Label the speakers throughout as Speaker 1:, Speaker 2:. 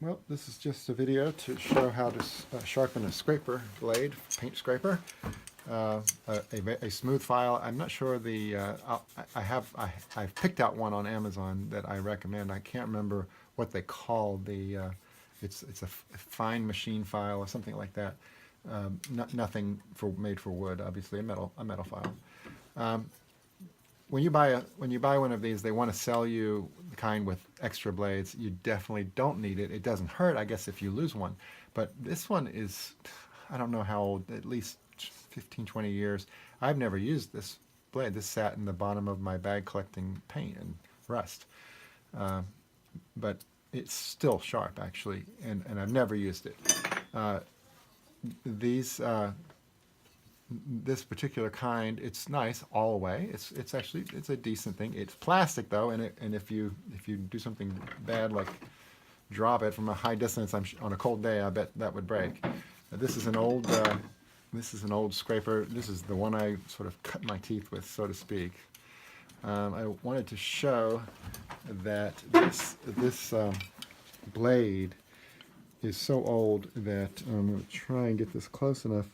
Speaker 1: Well, this is just a video to show how to sharpen a scraper blade, paint scraper. A smooth file. I'm not sure the. I've picked out one on Amazon that I recommend. I can't remember what they call the. It's a fine machine file or something like that. Nothing made for wood. Obviously, a metal file. When you buy one of these, they want to sell you the kind with extra blades. You definitely don't need it. It doesn't hurt, I guess, if you lose one. But this one is, I don't know how old, at least 15, 20 years. I've never used this blade. This sat in the bottom of my bag collecting paint and rust. But it's still sharp, actually, and I've never used it. This particular kind, it's nice all the way. It's actually a decent thing. It's plastic though, and if you do something bad like drop it from a high distance on a cold day, I bet that would break. This is an old scraper. This is the one I sort of cut my teeth with, so to speak. I wanted to show that this blade is so old that I'm going to try and get this close enough.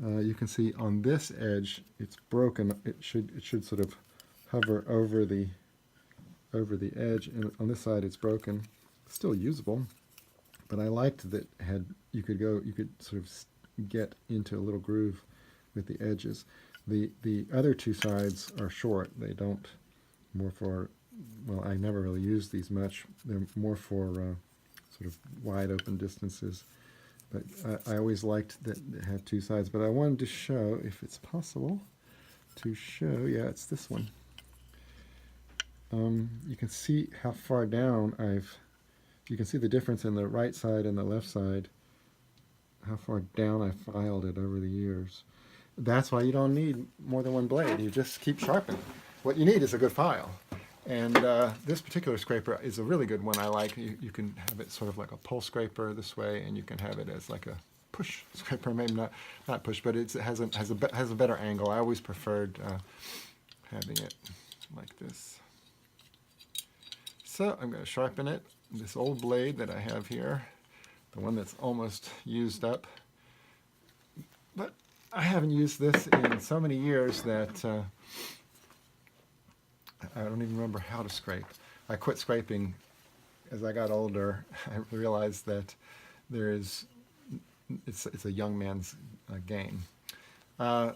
Speaker 1: You can see on this edge it's broken. It should sort of hover over the edge, and on this side it's broken. Still usable, but I liked that you could sort of get into a little groove with the edges. The other two sides are short. They don't, more for, well, I never really use these much. They're more for sort of wide open distances. But I always liked that it had two sides. But I wanted to show, if it's possible, to show, yeah, it's this one. You can see how far down you can see the difference in the right side and the left side, how far down I filed it over the years. That's why you don't need more than one blade. You just keep sharpening. What you need is a good file. And this particular scraper is a really good one I like. You can have it sort of like a pull scraper this way, and you can have it as like a push scraper, maybe not push, but it has a better angle. I always preferred having it like this. So I'm going to sharpen it. This old blade that I have here, the one that's almost used up. But I haven't used this in so many years that I don't even remember how to scrape. I quit scraping as I got older. I realized that it's a young man's game. The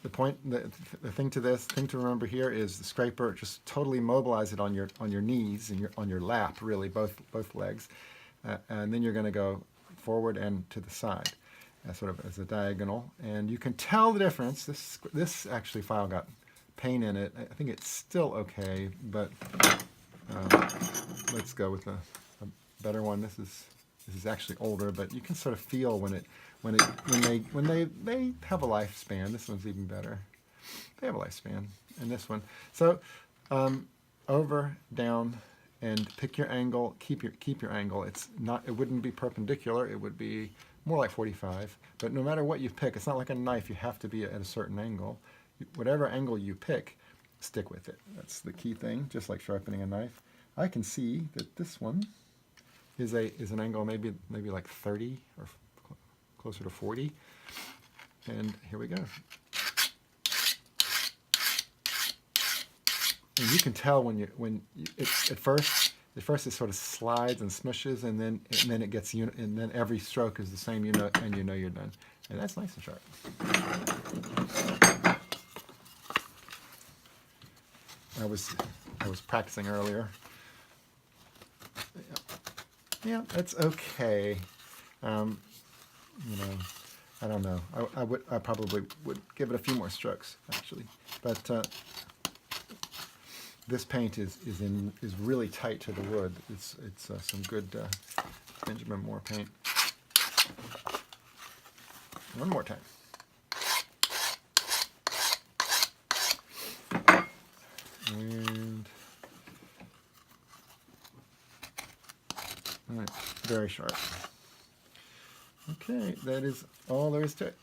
Speaker 1: thing to remember here is the scraper. Just totally mobilize it on your knees and on your lap, really, both legs, and then you're going to go forward and to the side, sort of as a diagonal. And you can tell the difference. This actually file got paint in it. I think it's still okay, but let's go with a better one. This is actually older, but you can sort of feel when they have a lifespan. This one's even better. They have a lifespan, and this one. So over, down, and pick your angle. Keep your angle. It wouldn't be perpendicular. It would be more like 45. But no matter what you pick, it's not like a knife. You have to be at a certain angle. Whatever angle you pick, stick with it. That's the key thing, just like sharpening a knife. I can see that this one is an angle maybe like 30 or closer to 40. And here we go. And you can tell at first it sort of slides and smushes, and then it gets and then every stroke is the same, and you know you're done. And that's nice and sharp. I was practicing earlier. Yeah, that's okay. I don't know. I probably would give it a few more strokes, actually. But this paint is really tight to the wood. It's some good Benjamin Moore paint. One more time. And all right, very sharp. Okay, that is all there is to it.